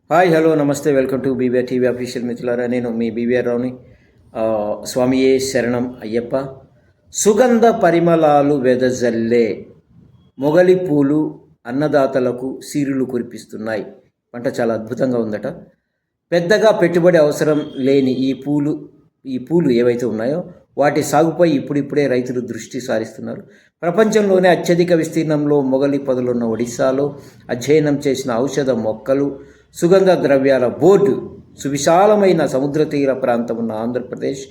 Hi hello నమస్తే welcome to BBR TV official మిత్రులారా. నేను మీ బీబీఆర్ రావుని. స్వామియే శరణం అయ్యప్ప. సుగంధ పరిమళాలు వెదజల్లే మొగలి పూలు అన్నదాతలకు సిరులు కురిపిస్తున్నాయి. పంట చాలా అద్భుతంగా ఉందట. పెద్దగా పెట్టుబడి అవసరం లేని ఈ పూలు ఏవైతే ఉన్నాయో వాటి సాగుపై ఇప్పుడిప్పుడే రైతులు దృష్టి సారిస్తున్నారు. ప్రపంచంలోనే అత్యధిక విస్తీర్ణంలో మొగలి పొదలున్న ఒడిశాలో అధ్యయనం చేసిన ఔషధ మొక్కలు, సుగంధ ద్రవ్యాల బోర్డు, సువిశాలమైన సముద్ర తీర ప్రాంతం ఉన్న ఆంధ్రప్రదేశ్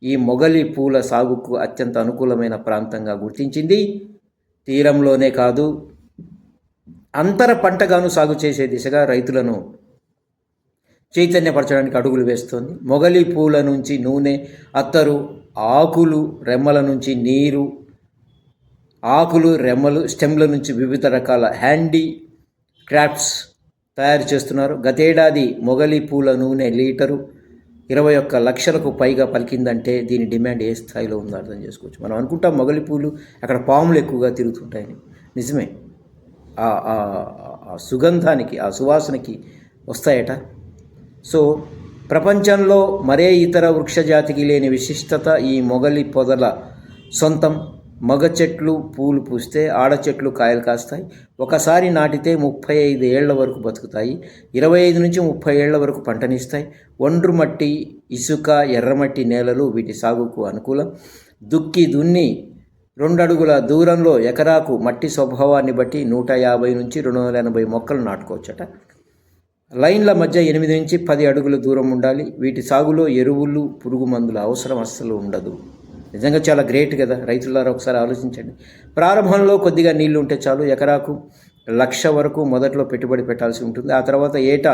ఈ మొగలి పూల సాగుకు అత్యంత అనుకూలమైన ప్రాంతంగా గుర్తించింది. తీరంలోనే కాదు, అంతర పంటగాను సాగు చేసే దిశగా రైతులను చైతన్యపరచడానికి అడుగులు వేస్తోంది. మొగలి పూల నుంచి నూనె, అత్తరు, ఆకులు, రెమ్మల నుంచి నీరు, ఆకులు, రెమ్మలు, స్టెమ్ల నుంచి వివిధ రకాల హ్యాండీ క్రాఫ్ట్స్ తయారు చేస్తున్నారు. గతేడాది మొగలి పూల నూనె లీటరు 21 లక్షలకు పైగా పలికిందంటే దీని డిమాండ్ ఏ స్థాయిలో ఉందో అర్థం చేసుకోవచ్చు. మనం అనుకుంటాం మొగలి పూలు అక్కడ పాములు ఎక్కువగా తిరుగుతుంటాయని. నిజమే, ఆ సుగంధానికి, ఆ సువాసనకి వస్తాయట. సో ప్రపంచంలో మరే ఇతర వృక్షజాతికి లేని విశిష్టత ఈ మొగలి పొదల సొంతం. మగ చెట్లు పూలు పూస్తే ఆడ చెట్లు కాయలు కాస్తాయి. ఒకసారి నాటితే 35 ఏళ్ల వరకు బతుకుతాయి. 25 నుంచి 30 ఏళ్ల వరకు పంటనిస్తాయి. ఒండ్రు మట్టి, ఇసుక, ఎర్రమట్టి నేలలు వీటి సాగుకు అనుకూలం. దున్ని 2 అడుగుల దూరంలో ఎకరాకు మట్టి స్వభావాన్ని బట్టి 150 నుంచి 280 మొక్కలు నాటుకోవచ్చట. లైన్ల మధ్య 8 నుంచి 10 అడుగుల దూరం ఉండాలి. వీటి సాగులో ఎరువులు, పురుగు మందుల అవసరం అస్సలు ఉండదు. నిజంగా చాలా గ్రేట్ కదా రైతులారా, ఒకసారి ఆలోచించండి. ప్రారంభంలో కొద్దిగా నీళ్లు ఉంటే చాలు. ఎకరాకు 1,00,000 వరకు మొదట్లో పెట్టుబడి పెట్టాల్సి ఉంటుంది. ఆ తర్వాత ఏటా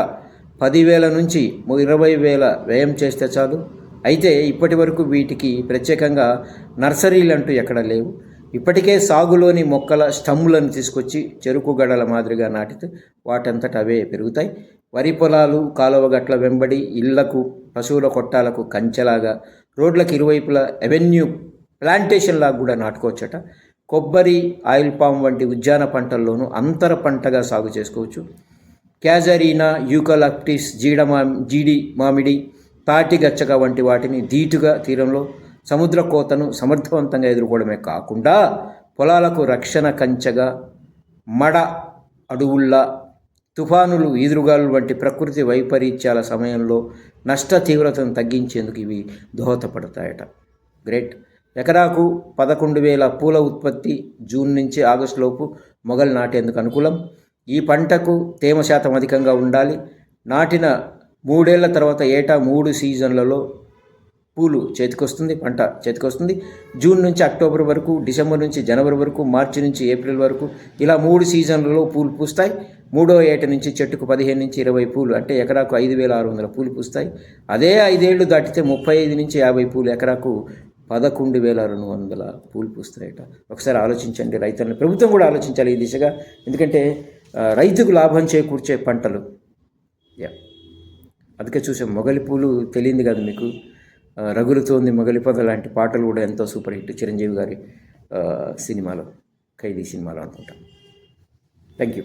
10,000 నుంచి 20,000 వ్యయం చేస్తే చాలు. అయితే ఇప్పటి వరకు వీటికి ప్రత్యేకంగా నర్సరీలు అంటూ ఎక్కడ లేవు. ఇప్పటికే సాగులోని మొక్కల స్టమ్ములను తీసుకొచ్చి చెరుకు గడల మాదిరిగా నాటితే వాటంతట అవే పెరుగుతాయి. వరి పొలాలు, కాలువ గట్ల వెంబడి, ఇళ్లకు, పశువుల కొట్టాలకు కంచెలాగా, రోడ్లకు ఇరువైపులా ఎవెన్యూ ప్లాంటేషన్ లాగా కూడా నాటుకోవచ్చట. కొబ్బరి, ఆయిల్ పామ్ వంటి ఉద్యాన పంటల్లోనూ అంతర పంటగా సాగు చేసుకోవచ్చు. క్యాజరీనా, యూకలిప్టిస్, జీడి మామిడి, తాటి గచ్చక వంటి వాటిని ధీటుగా తీరంలో సముద్ర కోతను సమర్థవంతంగా ఎదుర్కోవడమే కాకుండా పొలాలకు రక్షణ కంచెగా, మడ అడవుల్లా, తుఫానులు, ఈదురుగాలు వంటి ప్రకృతి వైపరీత్యాల సమయంలో నష్ట తీవ్రతను తగ్గించేందుకు ఇవి దోహదపడతాయట. గ్రేట్. ఎకరాకు 11,000 పూల ఉత్పత్తి జూన్ నుంచి ఆగస్టు లోపు మొగలు నాటేందుకు అనుకూలం. ఈ పంటకు తేమ శాతం అధికంగా ఉండాలి. నాటిన 3 ఏళ్ల తర్వాత ఏటా 3 సీజన్లలో పూలు చేతికొస్తుంది, పంట చేతికొస్తుంది. జూన్ నుంచి అక్టోబర్ వరకు, డిసెంబర్ నుంచి జనవరి వరకు, మార్చి నుంచి ఏప్రిల్ వరకు, ఇలా 3 సీజన్లలో పూలు పూస్తాయి. 3వ ఏట నుంచి చెట్టుకు 15 నుంచి 20 పూలు, అంటే ఎకరాకు 5,600 పూలు పూస్తాయి. అదే 5 ఏళ్ళు దాటితే 35 నుంచి 50 పూలు, ఎకరాకు 11,200 పూలు పూస్తాయట. ఒకసారి ఆలోచించండి రైతులను. ప్రభుత్వం కూడా ఆలోచించాలి ఈ దిశగా. ఎందుకంటే రైతుకు లాభం చేకూర్చే పంటలు. అందుకే చూసాం మొగలి పూలు తెలియంది కదా మీకు. రగులుతోంది మొగలి పొద లాంటి పాటలు కూడా ఎంతో సూపర్ హిట్ చిరంజీవి గారి సినిమాలో, ఖైదీ సినిమాలో అనుకుంటాం. Thank you.